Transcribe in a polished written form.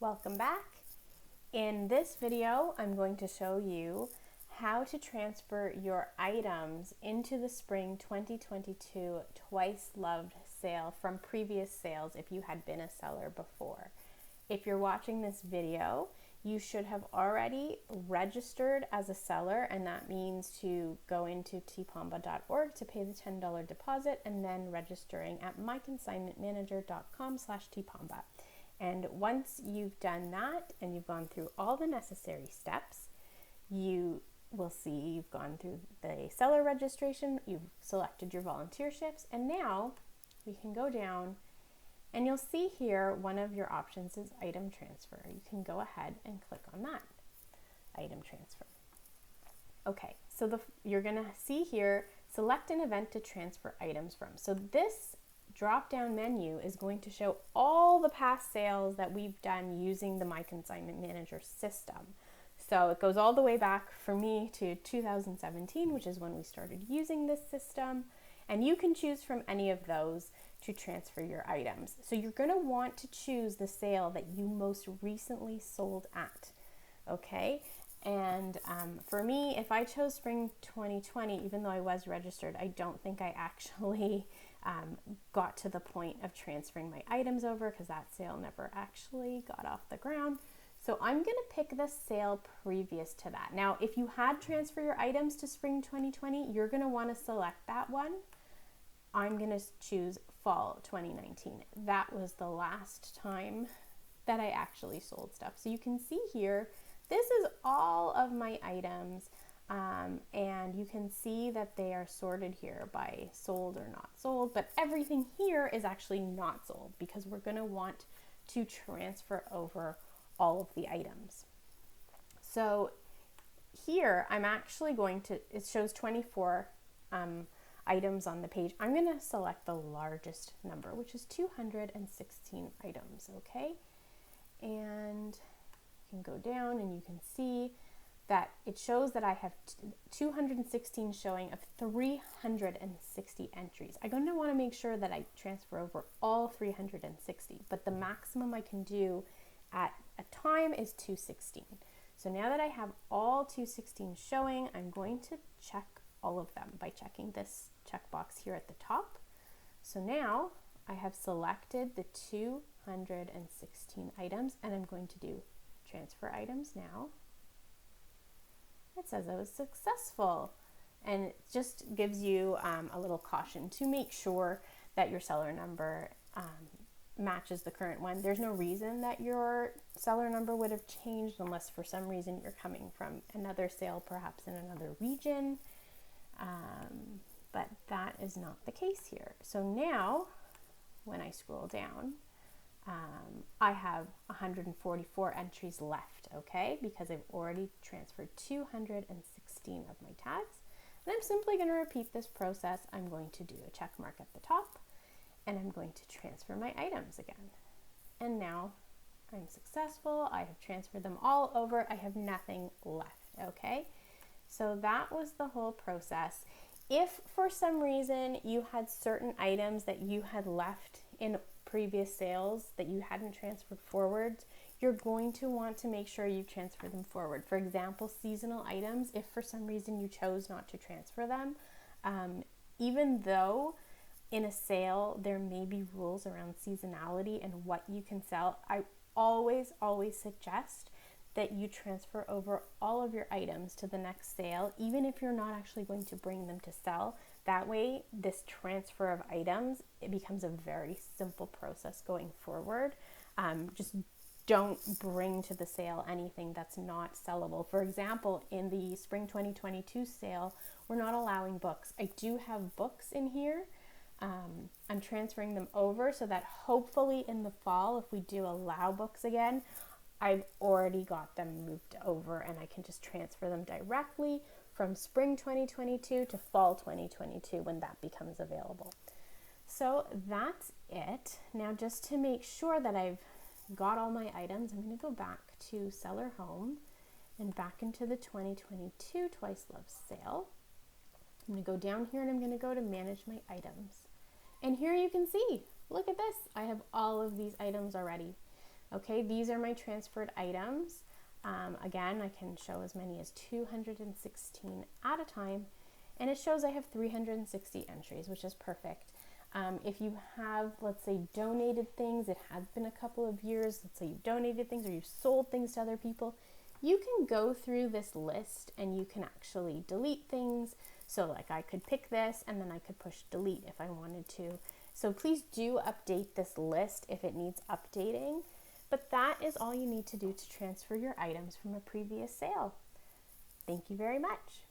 Welcome back. In this video, I'm going to show you how to transfer your items into the Spring 2022 Twice Loved Sale from previous sales if you had been a seller before. If you're watching this video, you should have already registered as a seller, and that means to go into tpomba.org to pay the $10 deposit and then registering at myconsignmentmanager.com/tpomba. And once you've done that and you've gone through all the necessary steps, you will see you've gone through the seller registration, you've selected your volunteer shifts, and now we can go down and you'll see here one of your options is item transfer. You can go ahead and click on that, item transfer. Okay, so you're gonna see here, select an event to transfer items from. So this drop-down menu is going to show all the past sales that we've done using the My Consignment Manager system. So it goes all the way back for me to 2017, which is when we started using this system. And you can choose from any of those to transfer your items. So you're going to want to choose the sale that you most recently sold at. Okay. And for me, if I chose Spring 2020, even though I was registered, I don't think I actually got to the point of transferring my items over because that sale never actually got off the ground. So I'm going to pick the sale previous to that. Now, if you had transferred your items to Spring 2020, you're going to want to select that one. I'm going to choose Fall 2019. That was the last time that I actually sold stuff. So you can see here, this is all of my items, and you can see that they are sorted here by sold or not sold, but everything here is actually not sold because we're going to want to transfer over all of the items. So here I'm actually going to, it shows 24 items on the page. I'm going to select the largest number, which is 216 items, okay? And you can go down and you can see that it shows that I have 216 showing of 360 entries. I'm going to want to make sure that I transfer over all 360, but the maximum I can do at a time is 216. So now that I have all 216 showing, I'm going to check all of them by checking this checkbox here at the top. So now I have selected the 216 items and I'm going to do transfer items now. It says I was successful, and it just gives you a little caution to make sure that your seller number matches the current one. There's no reason that your seller number would have changed unless for some reason you're coming from another sale, perhaps in another region, but that is not the case here. So now when I scroll down, I have 144 entries left, okay, because I've already transferred 216 of my tags. And I'm simply going to repeat this process. I'm going to do a check mark at the top, and I'm going to transfer my items again. And now I'm successful. I have transferred them all over. I have nothing left, okay? So that was the whole process. If for some reason you had certain items that you had left in previous sales that you hadn't transferred forward, you're going to want to make sure you transfer them forward. For example, seasonal items, if for some reason you chose not to transfer them, even though in a sale there may be rules around seasonality and what you can sell, I always suggest that you transfer over all of your items to the next sale, even if you're not actually going to bring them to sell. That way, this transfer of items, it becomes a very simple process going forward. Just don't bring to the sale anything that's not sellable. For example, in the Spring 2022 sale, we're not allowing books. I do have books in here. I'm transferring them over so that hopefully in the fall, if we do allow books again, I've already got them moved over and I can just transfer them directly from Spring 2022 to Fall 2022 when that becomes available. So that's it. Now, just to make sure that I've got all my items, I'm going to go back to Seller Home and back into the 2022 Twice Loved Sale. I'm going to go down here and I'm going to go to Manage My Items. And here you can see, look at this. I have all of these items already. Okay, these are my transferred items. Again, I can show as many as 216 at a time, and it shows I have 360 entries, which is perfect. If you have, let's say, donated things, it has been a couple of years, let's say you've donated things or you've sold things to other people, you can go through this list and you can actually delete things. So like I could pick this and then I could push delete if I wanted to. So please do update this list if it needs updating. But that is all you need to do to transfer your items from a previous sale. Thank you very much.